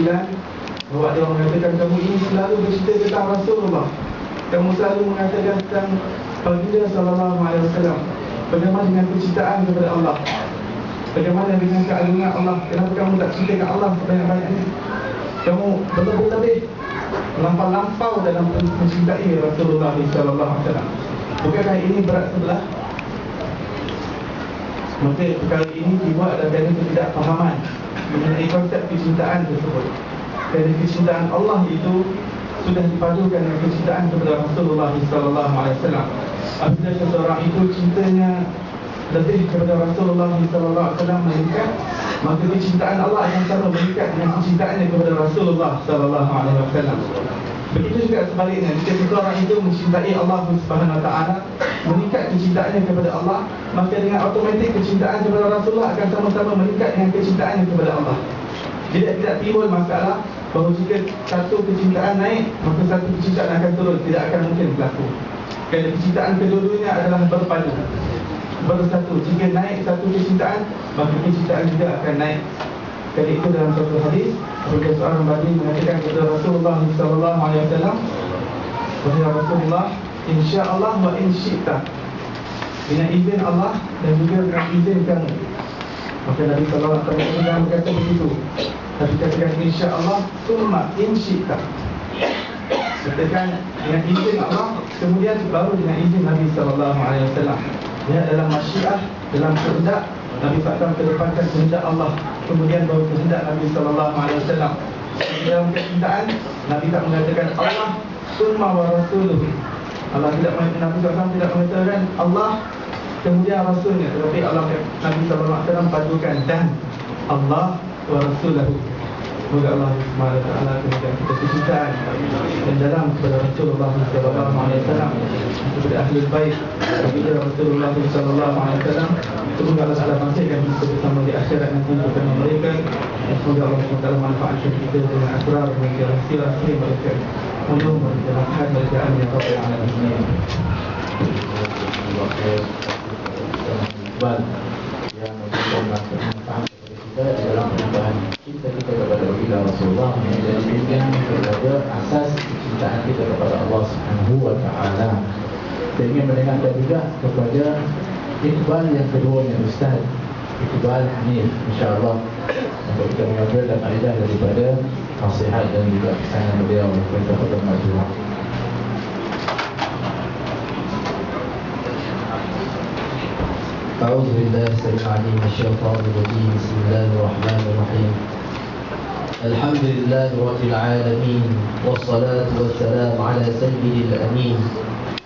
bahawa ada orang mengatakan kamu ini selalu bercerita tentang Rasulullah, kamu selalu mengatakan tentang baginda sallallahu alaihi wasallam. Bagaimana dengan kecintaan kepada Allah? Bagaimana dengan keagungan Allah? Kenapa kamu tak ceritakan Allah sebanyak-banyaknya? Kamu berlebih-lebih, melampau-lampau dalam mencintai Rasulullah sallallahu alaihi wasallam. Bukankah ini berat sebelah? Maka perkara ini dibuat kerana ketidakfahaman mengenai konsep kecintaan tersebut. Kerana kecintaan Allah itu sudah dipadukan dengan kecintaan kepada Rasulullah sallallahu alaihi wasallam. Apabila seseorang itu cintanya lebih kepada Rasulullah sallallahu alaihi wasallam meningkat, maka kecintaan Allah akan sama meningkat dengan kecintaannya kepada Rasulullah sallallahu alaihi wasallam. Begitu juga sebaliknya, jika seseorang itu mencintai Allah Subhanahu wa taala, meningkat kecintaannya kepada Allah, maka dengan automatik kecintaan kepada Rasulullah akan sama-sama meningkat dengan kecintaannya kepada Allah. Jadi tidak timbul masalah bahawa jika satu kecintaan naik, maka satu kecintaan akan turun. Tidak akan mungkin berlaku. Kerana kecintaan kedua-duanya adalah berpadu, bersatu. Jika naik satu kecintaan, maka kecintaan juga akan naik. Kerana itu dalam satu hadis, apabila seorang badui mengatakan kepada Rasulullah sallallahu alaihi wasallam, wahai Rasulullah, insya-Allah wa in syi'ta, dengan izin Allah dan juga dengan izin kamu. Maka Nabi sallallahu alaihi wasallam berkata begitu. Tapi katakan insya-Allah summa in syi'ta. Katakan dengan izin Allah, kemudian baru dengan izin Nabi sallallahu alaihi wasallam. Ya, dalam masyiah, dalam kehendak Nabi SAW kedepankan kehendak Allah, kemudian baru kehendak Nabi sallallahu alaihi wasallam. Dalam kecintaan, Nabi tak mengatakan Allah summa wa rasuluh. Allah tidak mengatakan, Nabi SAW tidak mengatakan Allah kemudian Rasulnya, tetapi Allah, Nabi sallallahu alaihi wasallam padukan dan Allah wa rasuluhu. Semoga Allah Subhanahu wa taala memberikan kita kecintaan dan dalam kepada Rasulullah sallallahu alaihi wasallam, kepada ahli bait kepada Rasulullah sallallahu alaihi wasallam. Semoga Allah Taala pastikan kita bersama di akhirat nanti bersama mereka. Semoga Allah Subhanahu wa taala manfaatkan kita dengan asrar dan rahsia-rahsia mereka. Untuk menjalankan kerajaan yang Rabbul Alamin. Yang memberikan manfaat kepada kita dalam penambahan cinta kita kepada baginda Rasulullah, menjadikan kepada asas kecintaan kita kepada Allah Subhanahu wa taala. Saya ingin mendengarkan juga kepada Iqbal yang keduanya, Ustaz Iqbal Hanif, insya-Allah, untuk kita mengambil dan faedah daripada nasihat dan juga pesanan beliau kepada kita maju. أعوذ بالله السميع العليم من الشيطان الرجيم. بسم الله الرحمن الرحيم. الحمد لله رب العالمين، والصلاة والسلام على سيد الأمين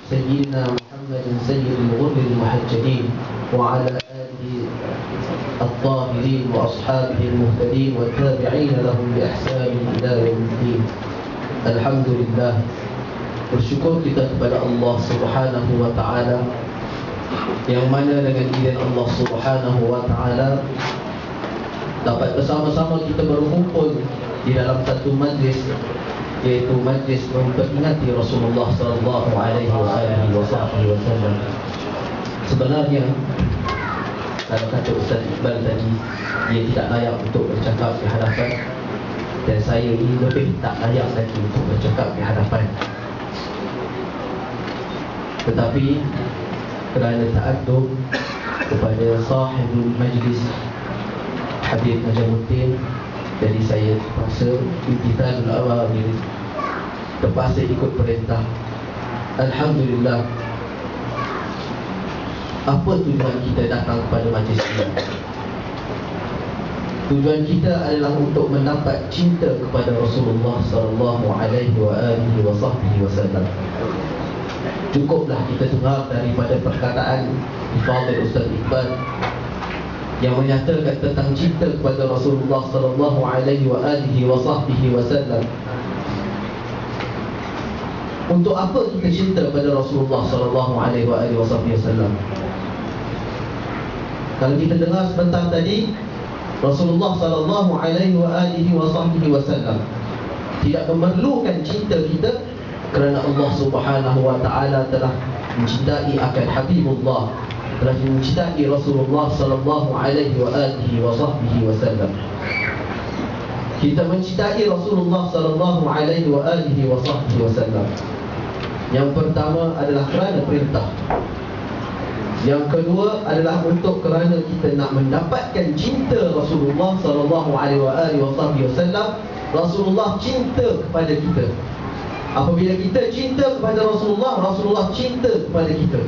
سيدنا محمد سيد الغر المحجلين وعلى آله الطاهرين وأصحابه المهتدين والتابعين لهم بإحسان إلى يوم الدين. الحمد لله. Bersyukur kita kepada Allah Subhanahu wa taala, yang mana dengan izin Allah Subhanahu wa taala dapat bersama-sama kita berkumpul di dalam satu majlis, iaitu majlis memperingati Rasulullah sallallahu alaihi wasallam. Sebenarnya kalau kata Ustaz Iqbal tadi, dia tidak layak untuk bercakap di hadapan, dan saya ini lebih tak layak lagi untuk bercakap di hadapan. Tetapi kerana ta'addub kepada sahibul majlis Habib Najamuddin, jadi saya terpaksa imtithalul awamir, terpaksa ikut perintah. Alhamdulillah. Apa tujuan kita datang kepada majlis ini? Tujuan kita adalah untuk mendapat cinta kepada Rasulullah sallallahu alaihi wasallam. Cukuplah kita dengar daripada perkataan Fadil Ustaz Iqbal yang menyatakan tentang cinta kepada Rasulullah sallallahu alaihi wasallam. Untuk apa kita cinta kepada Rasulullah sallallahu alaihi wasallam? Kalau kita dengar sebentar tadi, Rasulullah sallallahu alaihi wasallam tidak memerlukan cinta kita, kerana Allah Subhanahu wa taala telah mencintai akan Habibullah, telah mencintai Rasulullah sallallahu alaihi wasallam. Kita mencintai Rasulullah sallallahu alaihi wasallam. Yang pertama adalah kerana perintah. Yang kedua adalah untuk kerana kita nak mendapatkan cinta Rasulullah sallallahu alaihi wasallam. Rasulullah cinta kepada kita. Apabila kita cinta kepada Rasulullah, Rasulullah cinta kepada kita.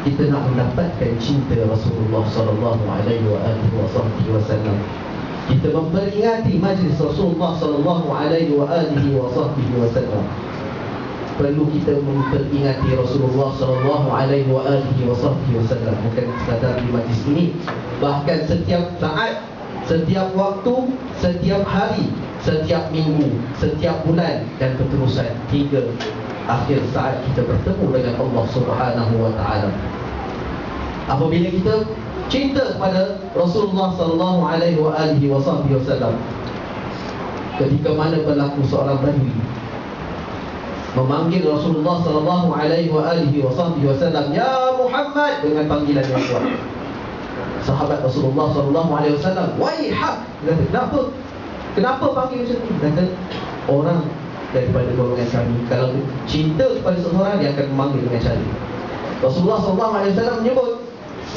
Kita nak mendapatkan cinta Rasulullah sallallahu alaihi wasallam. Kita memperingati majlis Rasulullah sallallahu alaihi wasallam. Perlu kita memperingati Rasulullah sallallahu alaihi wasallam, bukan sekadar di majlis ini, bahkan setiap saat, setiap waktu, setiap hari, setiap minggu, setiap bulan dan berterusan hingga akhir saat kita bertemu dengan Allah Subhanahu wa taala. Apabila kita cinta kepada Rasulullah sallallahu alaihi wasallam, ketika mana berlaku seorang Badui memanggil Rasulullah sallallahu alaihi wasallam, "Ya Muhammad," dengan panggilan yang kuat. Sahabat Rasulullah sallallahu alaihi wasallam, "Waihak," kata, kenapa panggil macam ni? Kata, orang daripada golongan kami kalau cinta kepada seseorang, dia akan memanggil dengan cara. Rasulullah sallallahu alaihi wasallam menyebut,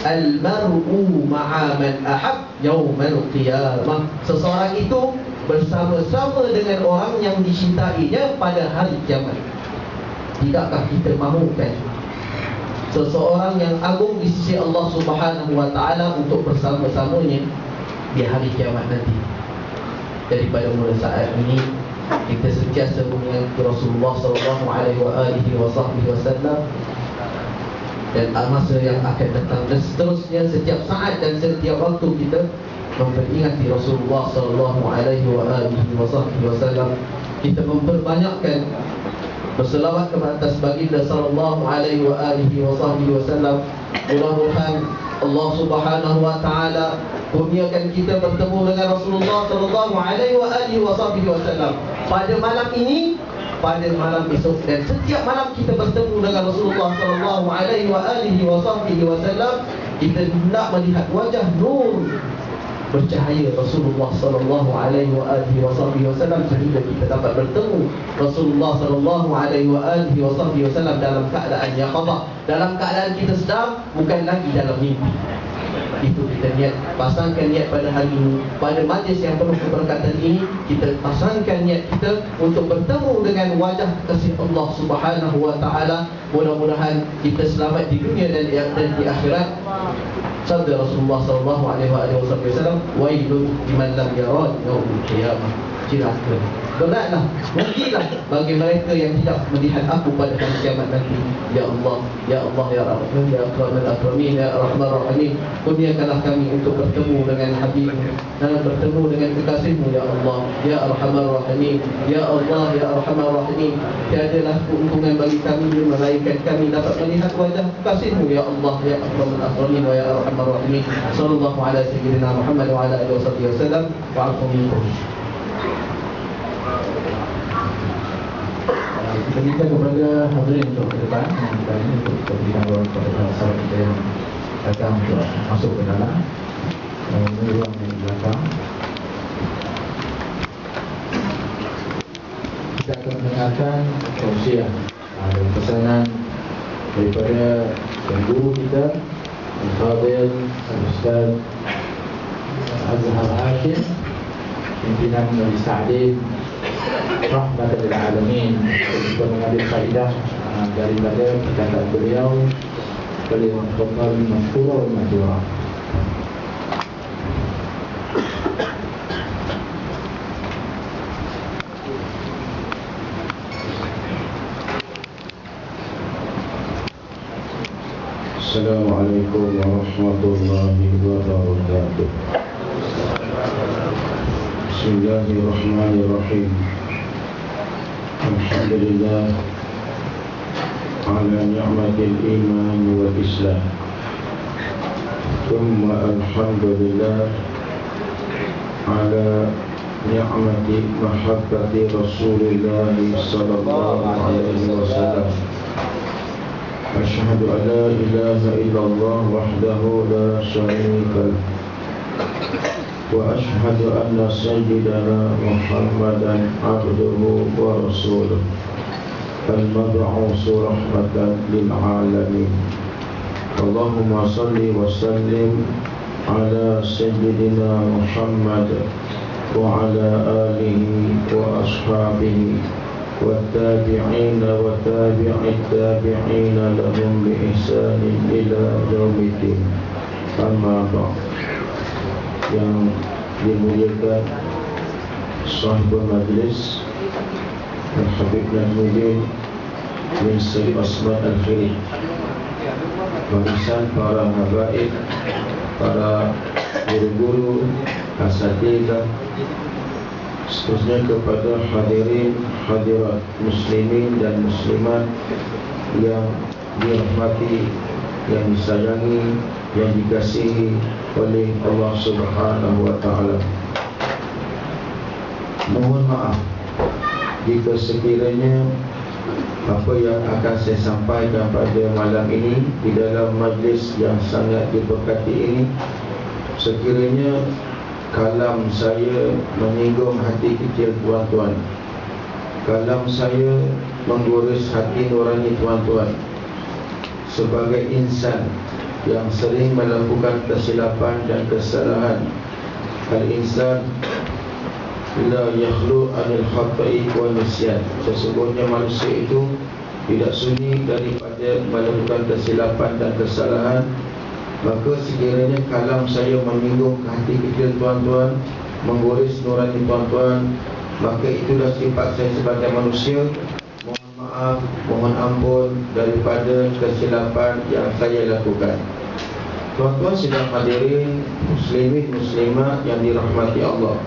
"Al-mar'u ma'a man ahab yaumal qiyamah." Seseorang itu bersama-sama dengan orang yang dicintainya pada hari kiamat. Tidakkah kita mahukan seseorang yang agung di sisi Allah Subhanahu wa taala untuk bersama-samanya di hari kiamat nanti? Jadi pada mula saat ini kita sentiasa mengingat Rasulullah sallallahu alaihi wasallam, dan masa yang akan datang dan seterusnya, setiap saat dan setiap waktu kita memperingati Rasulullah sallallahu alaihi wasallam. Kita memperbanyakkan berselawat kepada atas baginda sallallahu alaihi wasallam. Mudah-mudahan Allah Subhanahu wa taala kurniakan kita bertemu dengan Rasulullah sallallahu alaihi wasallam pada malam ini, pada malam esok, dan setiap malam kita bertemu dengan Rasulullah sallallahu alaihi wasallam. Kita hendak melihat wajah nur bercahaya Rasulullah sallallahu alaihi wasallam, sehingga kita dapat bertemu Rasulullah sallallahu alaihi wasallam dalam keadaan yaqظah, dalam keadaan kita sedar, bukan lagi dalam mimpi. Itu kita niat, pasangkan niat pada hari ini, pada majlis yang penuh keberkatan ini. Kita pasangkan niat kita untuk bertemu dengan wajah kasih Allah Subhanahu wa taala. Mudah-mudahan kita selamat di dunia dan di akhirat. Sabda Rasulullah sallallahu alaihi wasallam, "Wailun liman lam yara yaumul qiyamah." Celaka, beratlah, rugilah bagi mereka yang tidak melihat aku pada hari kiamat nanti. Ya Allah, ya Allah, ya Rahman, ya Akramul Akramin, ya Arhamar Rahimin, kurniakanlah kami untuk bertemu dengan Habib dan bertemu dengan kekasihmu, ya Allah, ya Arhamar Rahimin, ya Allah, ya Arhamar Rahimin. Tiadalah keuntungan bagi kami melainkan kami dapat melihat wajah kekasihmu, ya Allah, ya Akramul Akramin, wa ya Arhamar Rahimin. Sallallahu ala sayyidina Muhammad wa ala alihi wasallam wa alaikum. Kita minta kepada hadirin untuk ke depan yang kita ini untuk kita berikan ruang kepada sahabat kita yang datang untuk masuk ke dalam ini ruang yang di belakang. Kita akan mendengarkan tausiah dan pesanan daripada guru kita Al-Fadil Al-Ustaz Azhar Hashim, pimpinan Majlis Ta'lim Rahmatan lil Alamin, untuk mengambil faedah daripada perkataan beliau. Beliau berkata mashkura wa majura. Assalamualaikum warahmatullahi wabarakatuh. Bismillahirrahmanirrahim. Alhamdulillah ala ni'matil iman wal islam. Thumma alhamdulillah ala ni'mati mahabbati Rasulullah sallallahu alaihi wasallam. Asyhadu an la ilaha illallah wahdahu la syarika lah وأشهد أن سيدنا محمدا عبده ورسوله المبعوث رحمة للعالمين. اللهم صل وسلم على سيدنا محمد وعلى آله وأصحابه والتابعين وتابع التابعين لهم بإحسان إلى يوم الدين. أما بعد. Yang dimuliakan sahibul majlis Al-Habib Najmuddin bin Sayyid Osman Al-Khiri, barisan para habaib, para guru-guru, asatidzah, seterusnya kepada hadirin hadirat muslimin dan muslimat yang dirahmati, yang disayangi, yang dikasihi oleh Allah Subhanahu wa taala. Mohon maaf jika sekiranya apa yang akan saya sampaikan pada malam ini di dalam majlis yang sangat diberkati ini, sekiranya kalam saya menyinggung hati kecil tuan-tuan, kalam saya menggores hati nurani tuan-tuan, sebagai insan yang sering melakukan kesilapan dan kesalahan. Al-insan la yakhlu anil khata'i wa nisyan. Sesungguhnya manusia itu tidak sunyi daripada melakukan kesilapan dan kesalahan. Maka sekiranya kalam saya menyinggung hati kecil tuan-tuan, menggores nurani tuan-tuan, maka itulah sifat saya sebagai manusia. Mohon maaf, mohon ampun daripada kesilapan yang saya lakukan. Tuan-tuan sidang hadirin muslimin muslimat yang dirahmati Allah,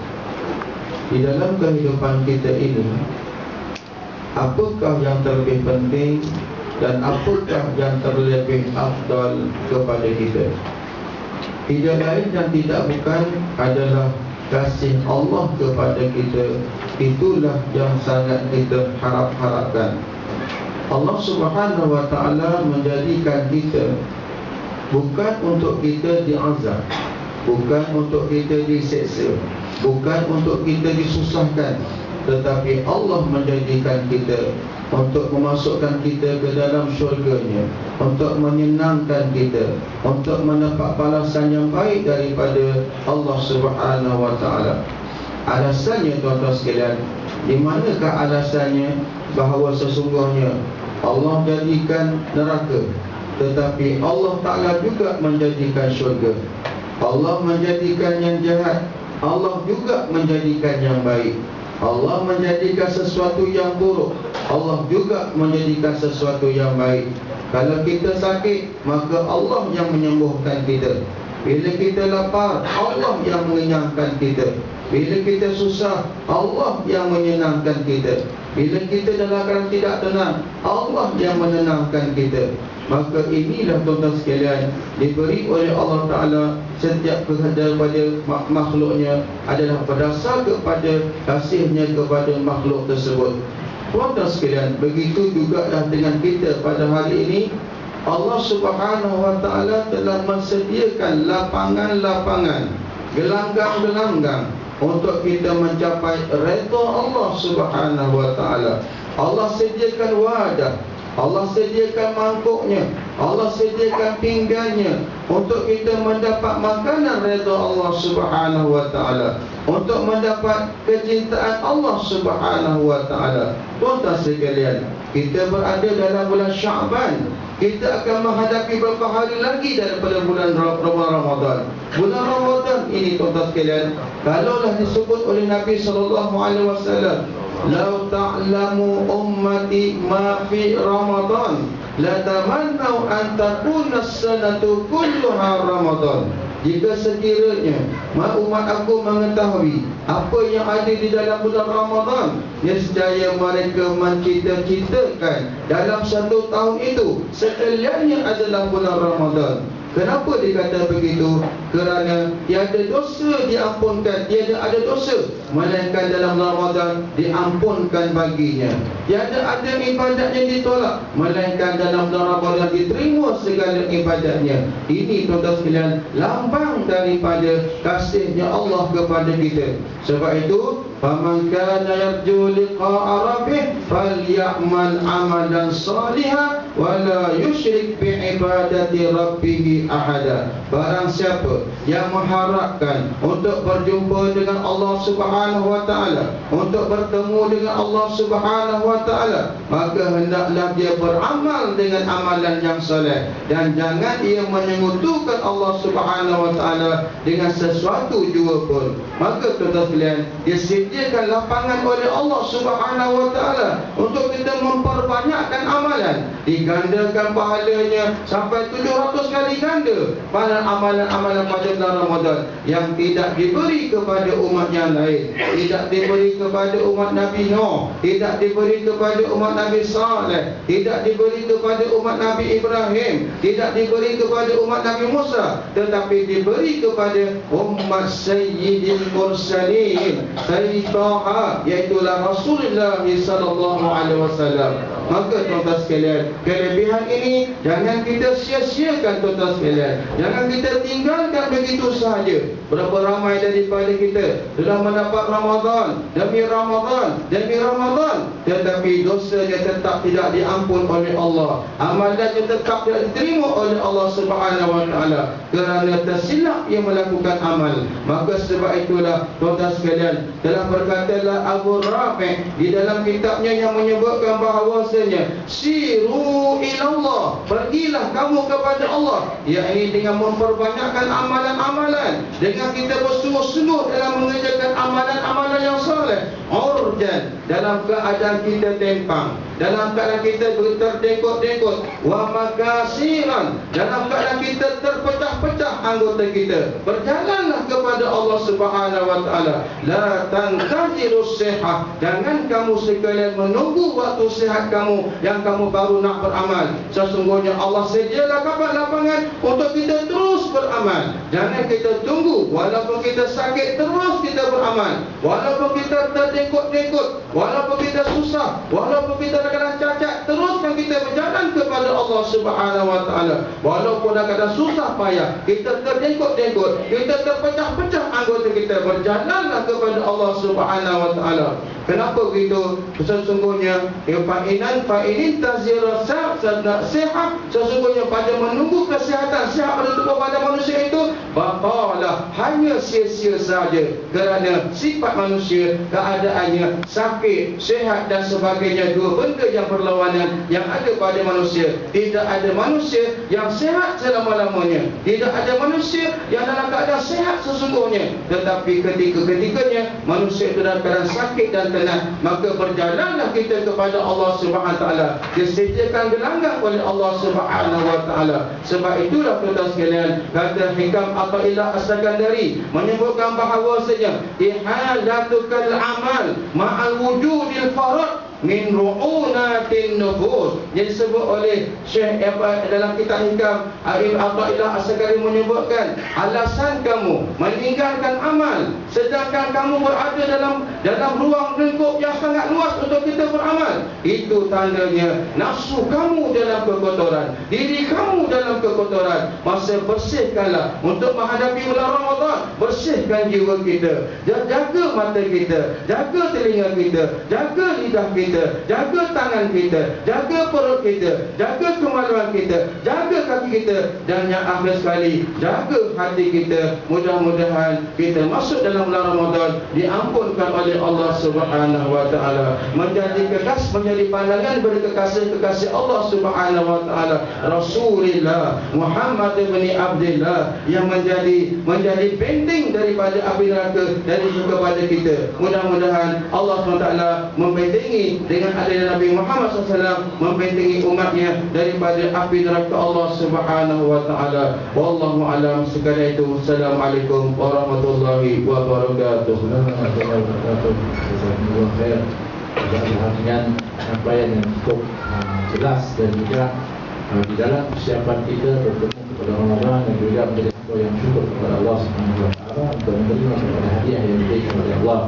di dalam kehidupan kita ini, apakah yang terlebih penting dan apakah yang terlebih afdal kepada kita? Tidak lain dan tidak bukan adalah kasih Allah kepada kita. Itulah yang sangat kita harapkan. Allah Subhanahu wa taala menjadikan kita bukan untuk kita diazab, bukan untuk kita diseksa, bukan untuk kita disusahkan, tetapi Allah menjadikan kita untuk memasukkan kita ke dalam syurga-Nya, untuk menyenangkan kita, untuk mendapat balasan yang baik daripada Allah Subhanahu wa taala. Alasannya tuan-tuan sekalian, di manakah alasannya bahawa sesungguhnya Allah jadikan neraka, tetapi Allah Ta'ala juga menjadikan syurga. Allah menjadikan yang jahat, Allah juga menjadikan yang baik. Allah menjadikan sesuatu yang buruk, Allah juga menjadikan sesuatu yang baik. Kalau kita sakit, maka Allah yang menyembuhkan kita. Bila kita lapar, Allah yang mengenyangkan kita. Bila kita susah, Allah yang menyenangkan kita. Bila kita dalam keadaan tidak tenang, Allah yang menenangkan kita. Maka inilah tuan-tuan sekalian, diberi oleh Allah Ta'ala setiap daripada makhluknya adalah berdasar kepada kasihnya kepada makhluk tersebut. Tuan-tuan sekalian, begitu jugalah dengan kita pada hari ini. Allah Subhanahu wa taala telah menyediakan lapangan-lapangan, gelanggang-gelanggang untuk kita mencapai redha Allah Subhanahu wa taala. Allah sediakan wadah, Allah sediakan mangkuknya, Allah sediakan pinggannya untuk kita mendapat makanan redha Allah Subhanahu wa taala, untuk mendapat kecintaan Allah Subhanahu wa taala. Tuan-tuan sekalian, kita berada dalam bulan Syaban. Kita akan menghadapi beberapa hari lagi daripada bulan Ramadan. Bulan Ramadan ini tuan-tuan sekalian, kalaulah disebut oleh Nabi SAW, "Lau ta'lamu ummati ma fi Ramadan, la tamannau an takuna as-sanatu kulluha Ramadan." Jika sekiranya umat aku mengetahui apa yang ada di dalam bulan Ramadan, nescaya mereka mencita-citakan dalam satu tahun itu sekaliannya adalah bulan Ramadan. Kenapa dikata begitu? Kerana tiada dosa diampunkan, tiada ada dosa melainkan dalam Ramadan diampunkan baginya. Tiada ada ibadat yang ditolak melainkan dalam Ramadan diterima segala ibadatnya. Ini tuan-tuan sekalian lambang daripada kasihnya Allah kepada kita. Sebab itu, faman kana yarju liqa'a rabbih falyamal amalan salihan wala yusyrik bi ibadati rabbih ahada. Barang siapa yang mengharapkan untuk berjumpa dengan Allah Subhanahu wa taala, untuk bertemu dengan Allah Subhanahu wa taala, maka hendaklah dia beramal dengan amalan yang soleh dan jangan ia menyekutukan Allah Subhanahu wa taala dengan sesuatu jua pun. Maka tuan-tuan sekalian, disediakan lapangan oleh Allah Subhanahu wa taala untuk kita memperbanyakkan amalan, digandakan pahalanya sampai 700 kali ganda pada amalan-amalan pada bulan Ramadan yang tidak diberi kepada umat yang lain, tidak diberi kepada umat Nabi Nuh, tidak diberi kepada umat Nabi Saleh, tidak diberi kepada umat Nabi Ibrahim, tidak diberi kepada umat Nabi Musa, tetapi diberi kepada umat Sayyidil Mursalin, Sayyid Taha, iaitulah Rasulullah sallallahu alaihi wasallam. Maka tuan-tuan sekalian, kelebihan ini jangan kita sia-siakan tuan-tuan sekalian. Jangan kita tinggalkan begitu sahaja. Berapa ramai daripada kita telah mendapat Ramadan demi Ramadan demi Ramadan, tetapi dosanya tetap tidak diampun oleh Allah, amalannya tetap tidak diterima oleh Allah Subhanahu wa taala kerana tersilap ia melakukan amal. Maka sebab itulah tuan-tuan sekalian, telah berkatalah Abu Rafi' di dalam kitabnya yang menyebutkan bahawasanya siru ilallah, pergilah kamu kepada Allah, yakni dengan memperbanyakkan amalan-amalan, dengan kita bersungguh-sungguh dalam mengerjakan amalan-amalan yang soleh, urjan, dalam keadaan kita tempang, dalam keadaan kita terdengkot-dengkot, wa makasiran, dalam keadaan kita terpecah-pecah anggota kita. Berjalanlah kepada Allah Subhanahu wa taala. La tantazirus sihah, jangan kamu sekalian menunggu waktu sihat kamu yang kamu baru nak beramal. Sesungguhnya Allah sedialah lapangan untuk kita terus beramal. Jangan kita tunggu walaupun kita sakit terus kita beramal, walaupun kita terdengkot-dengkot, walaupun kita susah, walaupun kita kadang cacat, teruskan kita berjalan kepada Allah Subhanahu wa taala. Walaupun kadang susah payah, kita terdengkot-dengkot, kita terpecah-pecah anggota kita, berjalanlah kepada Allah Subhanahu wa taala. Kenapa begitu? Sesungguhnya fa'inin tazira sihat, sesungguhnya pada menunggu kesihatan, sihat pada tubuh pada manusia itu batalah, hanya sia-sia saja, kerana sifat manusia keadaannya sakit, sihat dan sebagainya, dua benda yang berlawanan yang ada pada manusia. Tidak ada manusia yang sihat selama-lamanya, tidak ada manusia yang dalam keadaan sihat sesungguhnya, tetapi ketika-ketikanya manusia itu dalam keadaan sakit dan tenang. Maka berjalanlah kita kepada Allah Subhanahu wa taala, disediakan gelanggang oleh Allah Subhanahu wa taala. Sebab itulah tuan-tuan sekalian, kata Hikam Athaillah As-Sakandari menyebutkan bahawasanya ihalatukal amal ma'al wujudil farad min ru'unatin nufus. Yang disebut oleh Syekh dalam kitab Hikam Athaillah As-Sakandari menyebutkan, alasan kamu meninggalkan amal sedangkan kamu berada dalam ruang lingkup yang sangat luas untuk kita beramal, itu tandanya nafsu kamu dalam kekotoran, diri kamu dalam kekotoran. Masa bersihkanlah untuk menghadapi bulan Ramadan, bersihkan jiwa kita, jaga mata kita, jaga telinga kita, jaga lidah kita, jaga tangan kita, jaga perut kita, jaga kemaluan kita, jaga kaki kita, dan yang akhir sekali, jaga hati kita. Mudah-mudahan kita masuk dalam bulan Ramadan diampunkan oleh Allah Subhanahu wa taala, menjadi pandangan bagi kekasih Allah Subhanahu wa taala, Rasulullah Muhammad bin Abdullah, yang menjadi benteng daripada api neraka dari kepada kita. Mudah-mudahan Allah SWT membentengi dengan adanya Nabi Muhammad SAW, membentengi umatnya daripada api neraka Allah Subhanahu wa taala. Wallahu alam. Sekadar itu, assalamualaikum warahmatullahi wabarakatuh. Warahmatullahi wabarakatuh. Jazakumullah khair. Dengan penyampaian yang cukup jelas dan bijak di dalam persiapan kita bertemu pada Ramadan dan juga menjadi hamba yang syukur kepada Allah Subhanahu wa taala untuk menerima kepada hadiah yang diberikan oleh Allah.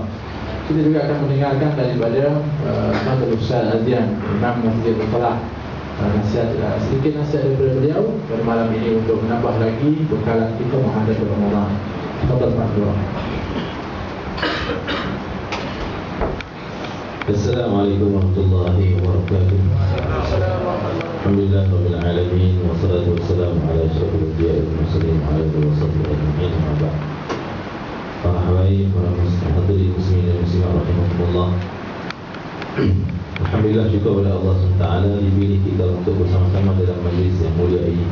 Kita juga akan mendengarkan daripada Fadil Ustaz Azian Imam Masjid Al-Falah sedikit nasihat daripada beliau pada malam ini untuk menambah lagi bekalan kita menghadapi Ramadan. Fadil Fadil. Assalamualaikum warahmatullahi wabarakatuh. Alhamdulillah rabbil alamin wassalatu wassalamu ala asyrafil anbiya'i wal mursalin wa ala alihi washabbihi ajma'in. Amma ba'd. Para habaib, para hadirin muslimin dan muslimat rahimakumullah. Alhamdulillah, syukur kepada Allah SWT dipilih kita untuk bersama-sama dalam majlis yang mulia ini.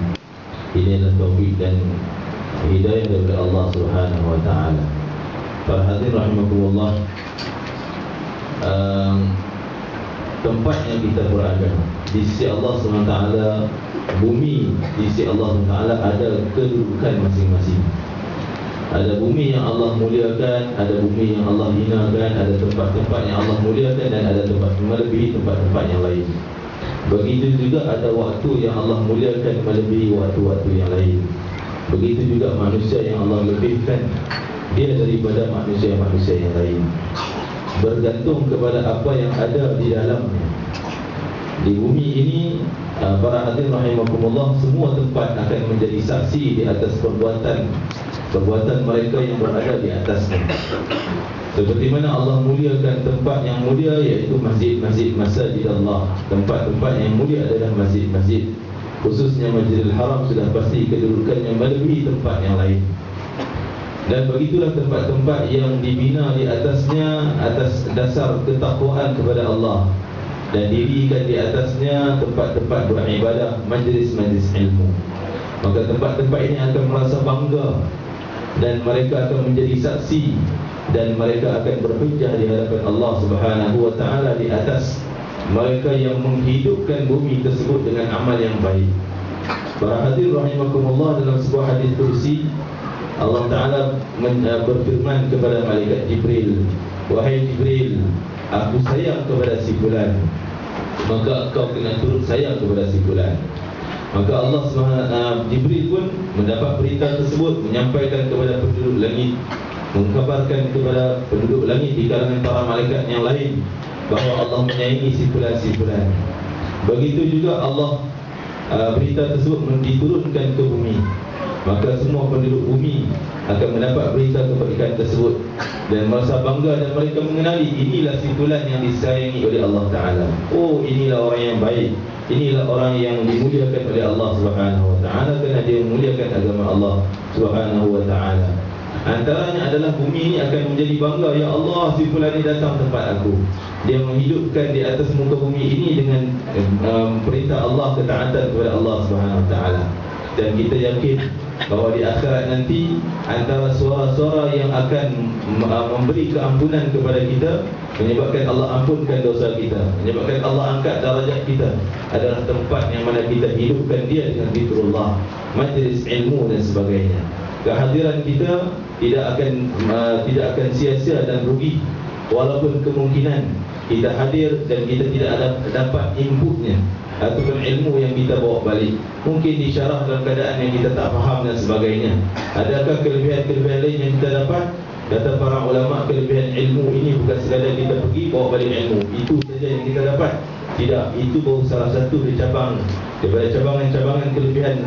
Ini adalah taufik dan hidayah daripada Allah Subhanahu wa taala. Para hadirin rahimakumullah, tempat yang kita berada di sisi Allah SWT, bumi di sisi Allah SWT ada kedudukan masing-masing. Ada bumi yang Allah muliakan, ada bumi yang Allah hinakan, ada tempat-tempat yang Allah muliakan dan ada tempat melebihi tempat-tempat yang lain. Begitu juga ada waktu yang Allah muliakan melebihi waktu-waktu yang lain. Begitu juga manusia yang Allah lebihkan dia daripada manusia-manusia yang lain. Bergantung kepada apa yang ada di dalamnya. Di bumi ini, para hadirin rahimakumullah, semua tempat akan menjadi saksi di atas perbuatan mereka yang berada di atasnya. Seperti mana Allah muliakan tempat yang mulia, iaitu masjid-masjid Masjid Allah. Tempat-tempat yang mulia adalah masjid-masjid, khususnya Masjidil Haram sudah pasti kedudukannya melebihi tempat yang lain. Dan begitulah tempat-tempat yang dibina di atasnya atas dasar ketakwaan kepada Allah, dan dirikan di atasnya tempat-tempat beribadah, majlis-majlis ilmu. Maka tempat-tempat ini akan merasa bangga dan mereka akan menjadi saksi dan mereka akan berhujjah di hadapan Allah Subhanahu wa taala di atas mereka yang menghidupkan bumi tersebut dengan amal yang baik. Para hadirin rahimakumullah, dalam sebuah hadis kursi Allah Ta'ala berfirman kepada malaikat Jibril, "Wahai Jibril, aku sayang kepada si fulan, maka kau kena turut sayang kepada si fulan." Maka Allah SWT, Jibril pun mendapat berita tersebut, menyampaikan kepada penduduk langit, mengkabarkan kepada penduduk langit di kalangan para malaikat yang lain bahawa Allah menyayangi si fulan. Begitu juga Allah, berita tersebut diturunkan ke bumi. Maka semua penduduk bumi akan mendapat berita kebaikan tersebut dan merasa bangga, dan mereka mengenali inilah si fulan yang disayangi oleh Allah Ta'ala. Oh, inilah orang yang baik, inilah orang yang dimuliakan oleh Allah Subhanahu wa ta'ala, kerana dia memuliakan agama Allah Subhanahu wa ta'ala. Antaranya adalah bumi ini akan menjadi bangga, ya Allah, si fulan ini datang tempat aku. Dia menghidupkan di atas muka bumi ini dengan perintah Allah, ketaatan kepada Allah Subhanahu wa ta'ala. Dan kita yakin bahawa di akhirat nanti, antara suara-suara yang akan memberi keampunan kepada kita, menyebabkan Allah ampunkan dosa kita, menyebabkan Allah angkat darajat kita, adalah tempat yang mana kita hidupkan dia dengan zikrullah, majlis ilmu dan sebagainya. Kehadiran kita tidak akan sia-sia dan rugi, walaupun kemungkinan kita hadir dan kita tidak dapat inputnya ataupun ilmu yang kita bawa balik. Mungkin disyarah dalam keadaan yang kita tak faham dan sebagainya. Adakah kelebihan-kelebihan lain yang kita dapat? Kata para ulama, kelebihan ilmu ini bukan sekadar kita pergi bawa balik ilmu, itu saja yang kita dapat. Tidak, itu baru salah satu cabang daripada cabangan-cabangan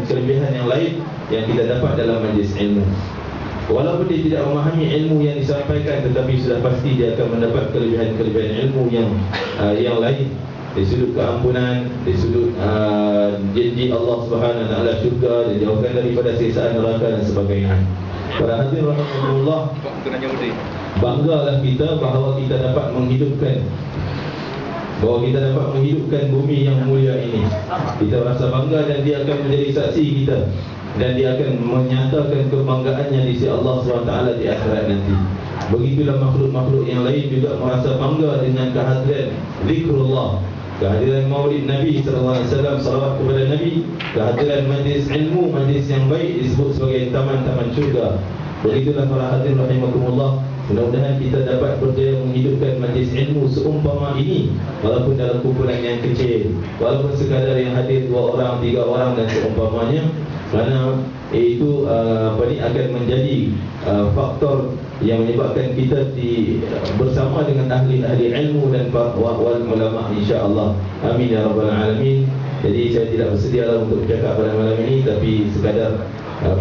kelebihan yang lain yang kita dapat dalam majlis ilmu. Walaupun dia tidak memahami ilmu yang disampaikan, tetapi sudah pasti dia akan mendapat kelebihan-kelebihan ilmu yang lain. Dari sudut keampunan, dari sudut janji Allah Subhanahu wa taala syurga, dan jauhkan daripada siksaan neraka dan sebagainya. Para hadirin rahimahullah, banggalah kita bahawa kita dapat menghidupkan bumi yang mulia ini. Kita rasa bangga dan dia akan menjadi saksi kita, dan dia akan menyatakan kebanggaannya di sisi Allah SWT di akhirat nanti. Begitulah makhluk-makhluk yang lain juga merasa bangga dengan kehadiran zikrullah, kehadiran maulid Nabi SAW, salawat kepada Nabi, kehadiran majlis ilmu, majlis yang baik disebut sebagai taman-taman syurga. Begitulah para hadirin rahimakumullah, mudah-mudahan kita dapat berjaya menghidupkan majlis ilmu seumpama ini, walaupun dalam kumpulan yang kecil, walaupun sekadar yang hadir 2 orang, 3 orang dan seumpamanya. Kerana itu akan menjadi faktor yang menyebabkan kita bersama dengan ahli-ahli ilmu dan wal ulama, insya-Allah. Amin ya rabbal alamin. Jadi saya tidak bersedia untuk bercakap pada malam ini, tapi sekadar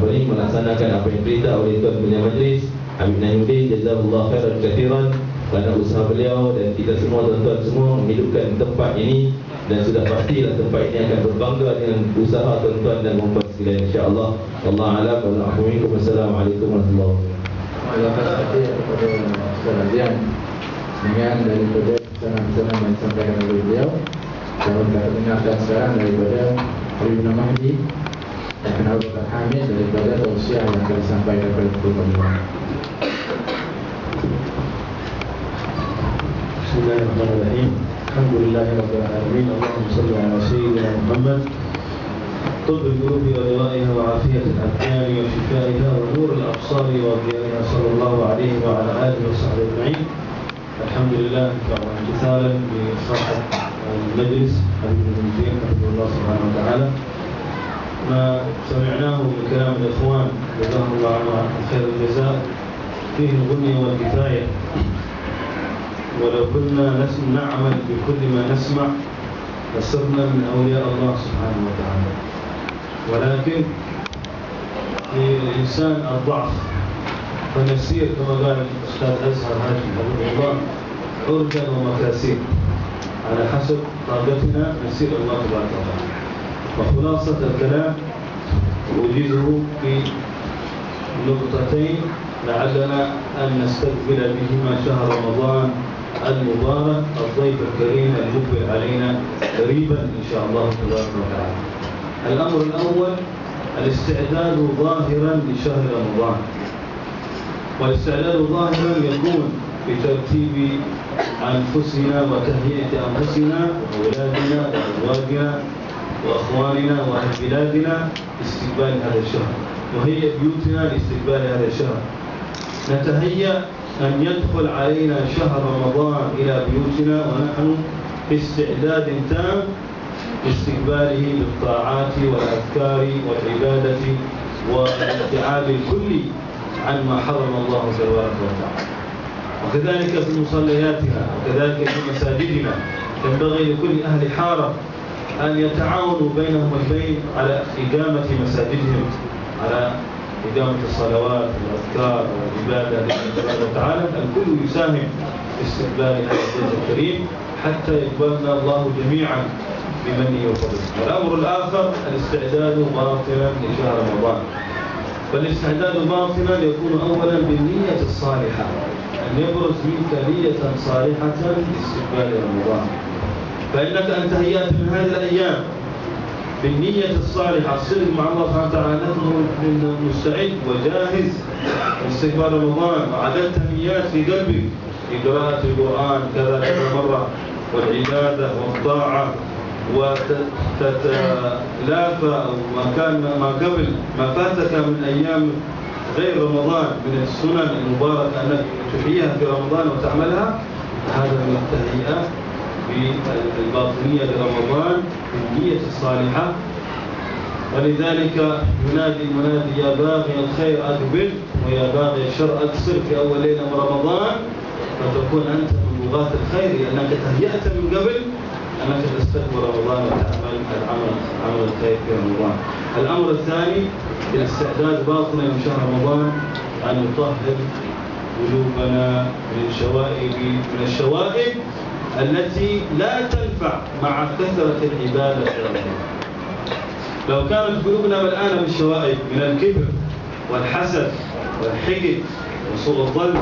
melaksanakan apa yang diperintah oleh Tuan Punya Majlis Habib Nahyuddin, jazakallahu khairan katsiran, kerana usaha beliau dan kita semua, tuan-tuan semua, menghidupkan tempat ini. Dan sudah pastilah tempat ini akan berbangga dengan usaha tuan-tuan dan puan-puan sekalian, insya-Allah. Allah a'lam wa a'lamukum. Wassalamualaikum warahmatullahi wabarakatuh. Terima kasih kepada Ustaz Azian dengan daripada pesanan-pesanan yang disampaikan oleh beliau. Saya akan dengarkan sekarang daripada Habib Mahdi dan Abu Bakar Hamid daripada tausiah yang akan disampaikan kepada beliau. Bismillahirrahmanirrahim. Alhamdulillahirrabbilalamin. Allahumma salli ala sayyidina Muhammad. طب القلوب ودوائها وعافية الأبدان وشفائها ونور الأبصار وضيائها صلى الله عليه وعلى آله وصحبه أجمعين. الحمد لله امتثالا بصاحب المجلس حبيب المجيد حفظه الله سبحانه وتعالى. ما سمعناه من كلام الإخوان جزاهم الله عنهم خير الجزاء فيه الغنية والكفاية. ولو كنا نعمل بكل ما نسمع لصرنا من أولياء الله سبحانه وتعالى. ولكن للإنسان الضعف، فنسير كما قال الأستاذ أزهر هاشم حفظه الله عرجا ومكاسير، على حسب طاقتنا نسير الله تبارك وتعالى. وخلاصة الكلام أوجزه في نقطتين لعلنا أن نستقبل بهما شهر رمضان المبارك، الضيف الكريم المقبل علينا قريبا إن شاء الله تبارك وتعالى. الأمر الأول الاستعداد ظاهرا لشهر رمضان، والاستعداد ظاهرا يكون بترتيب أنفسنا وتهيئة أنفسنا وأولادنا وأزواجنا وأخواننا وأهل بلادنا لاستقبال هذا الشهر، وهي بيوتنا لاستقبال هذا الشهر. نتهيأ أن يدخل علينا شهر رمضان إلى بيوتنا ونحن باستعداد تام لاستقباله بالطاعات والأذكار والعبادة والابتعاد الكلي عما حرم الله تبارك وتعالى. وكذلك في مصلياتنا وكذلك في مساجدنا ينبغي لكل أهل حارة أن يتعاونوا بينهم البين على إقامة مساجدهم، على إقامة الصلوات والأذكار والعبادة لله تبارك وتعالى. الكل يساهم في استقبال هذا الضيف الكريم حتى يقبلنا الله جميعا بمنه وفضله. والأمر الآخر الاستعداد باطنا لشهر رمضان. فالاستعداد باطنا يكون أولا بالنية الصالحة، أن يبرز منك نية صالحة لاستقبال رمضان. فإنك أن تهيأت من هذه الأيام بالنية الصالحة، الصدق مع الله سبحانه وتعالى، أنك مستعد وجاهز لاستقبال رمضان، وعددت نيات في قلبك لقراءة القرآن كذا مرة، والعبادة والطاعة، وتتلافى ما قبل ما فاتك من أيام غير رمضان من السنن المباركة أنك تحييها في رمضان وتعملها. هذا من التهيئة بالباطنية لرمضان بالنية الصالحة. ولذلك ينادي المنادي يا باغي الخير أقبل ويا باغي الشر أقصر في أول ليلة من رمضان، فتكون أنت من بغاة الخير لأنك تهيأت من قبل أنك تستقبل رمضان وتعمل عمل الخير في رمضان. الأمر الثاني الاستعداد باطنا من شهر رمضان، أن نطهر قلوبنا من الشوائب التي لا تنفع مع كثرة العبادة في رمضان. لو كانت قلوبنا ملآنة بالشوائب من الكبر والحسد والحقد وسوء الظن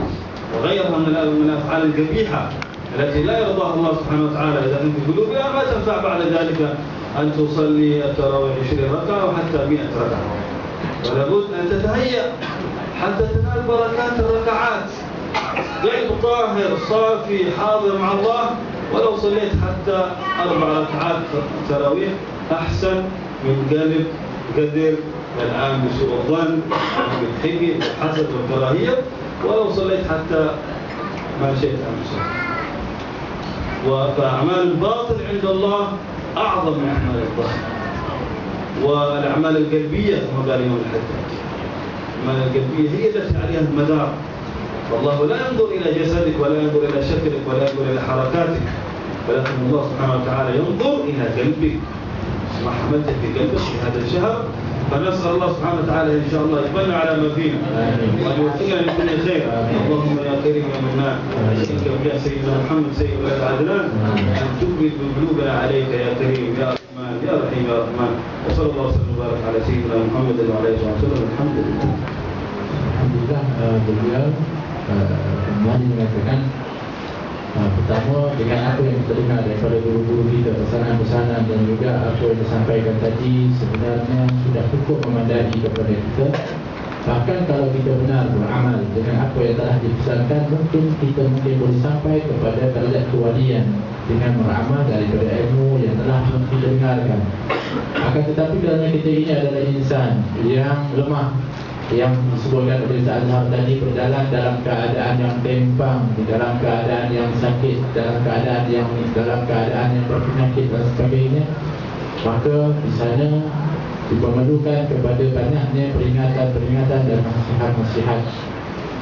وغيرها من الأفعال القبيحة التي لا يرضاها الله سبحانه وتعالى إذا كنت في قلوبها، ما تنفع بعد ذلك أن تصلي التراويح 20 ركعة وحتى 100 ركعة. ولابد أن تتهيأ حتى تنال بركات الركعات. قلب طاهر صافي حاضر مع الله، ولو صليت حتى 4 ركعات تراويح أحسن من قلب قدر الآن بسوء الظن بالحقد والحسد والكراهية، ولو صليت حتى ما شئت أن تصلي. فأعمال الباطل عند الله أعظم من أعمال الظاهر. والأعمال القلبية كما قال الإمام الحجاج. الأعمال القلبية هي التي عليها المدار. والله لا ينظر إلى جسدك ولا ينظر إلى شكلك ولا ينظر إلى حركاتك، ولكن الله سبحانه وتعالى ينظر إلى قلبك، ما حملته في قلبك في هذا الشهر. فنسأل الله سبحانه وتعالى إن شاء الله يقبلنا على ما فينا وأن يوفقنا لكل خير. اللهم يا كريم يا منان، نسألك يا سيدنا محمد سيد ولد عدنان أن تبرد قلوبنا عليك يا كريم يا رحمن يا رحيم يا رحمن. وصلى الله وسلم وبارك على سيدنا محمد وعلى آله وسلم. الحمد لله. Alhamdulillah, beliau kembali mengatakan pertama, dengan apa yang kita dengar daripada guru-guru kita, pesanan-pesanan dan juga apa yang disampaikan tadi sebenarnya sudah cukup memadai kepada kita. Bahkan kalau kita benar beramal dengan apa yang telah dipesankan, mungkin kita boleh sampai kepada derajat kewalian dengan beramal daripada ilmu yang telah kita dengarkan. Akan tetapi kerana kita ini adalah insan yang lemah, yang disebutkan oleh Ustaz Azhar tadi, berjalan dalam keadaan yang tempang, dalam keadaan yang sakit, dalam keadaan yang berpenyakit dan sebagainya, maka di sana diperlukan kepada banyaknya peringatan-peringatan dan nasihat-nasihat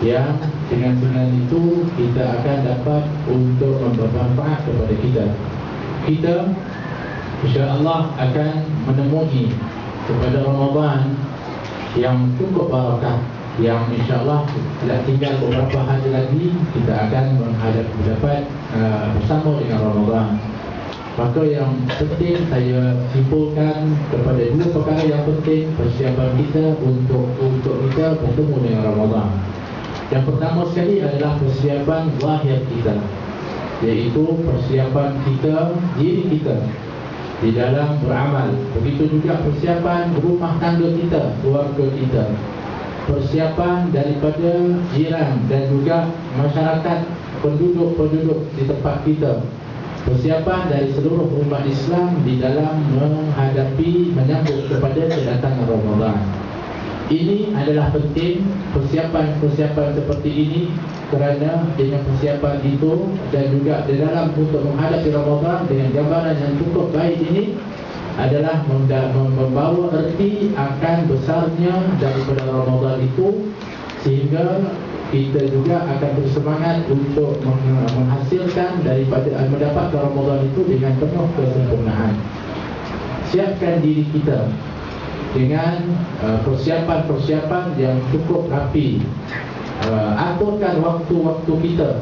yang dengan itu kita akan dapat untuk bermanfaat kepada kita. Kita insya-Allah akan menemui kepada Ramadan yang cukup barakah, yang insya-Allah tidak tinggal beberapa hari lagi kita akan mendapat bersama dengan Ramadan. Maka yang penting saya simpulkan kepada dua perkara yang penting persiapan kita untuk kita bertemu dengan Ramadan. Yang pertama sekali adalah persiapan zahir kita, iaitu persiapan kita, diri kita di dalam beramal. Begitu juga persiapan rumah tangga kita, keluarga kita, persiapan daripada jiran dan juga masyarakat, penduduk-penduduk di tempat kita, persiapan dari seluruh umat Islam di dalam menyambut kepada kedatangan Ramadan. Ini adalah penting, persiapan seperti ini, kerana dengan persiapan itu dan juga di dalam untuk menghadapi Ramadan dengan gambaran yang cukup baik ini adalah membawa erti akan besarnya daripada Ramadan itu, sehingga kita juga akan bersemangat untuk menghasilkan daripada mendapatkan Ramadan itu dengan penuh kesempurnaan. Siapkan diri kita dengan persiapan-persiapan yang cukup rapi. Aturkan waktu-waktu kita,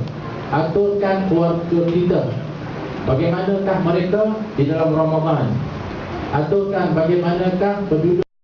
aturkan keluarga kita, bagaimanakah mereka di dalam Ramadan, aturkan bagaimanakah penduduk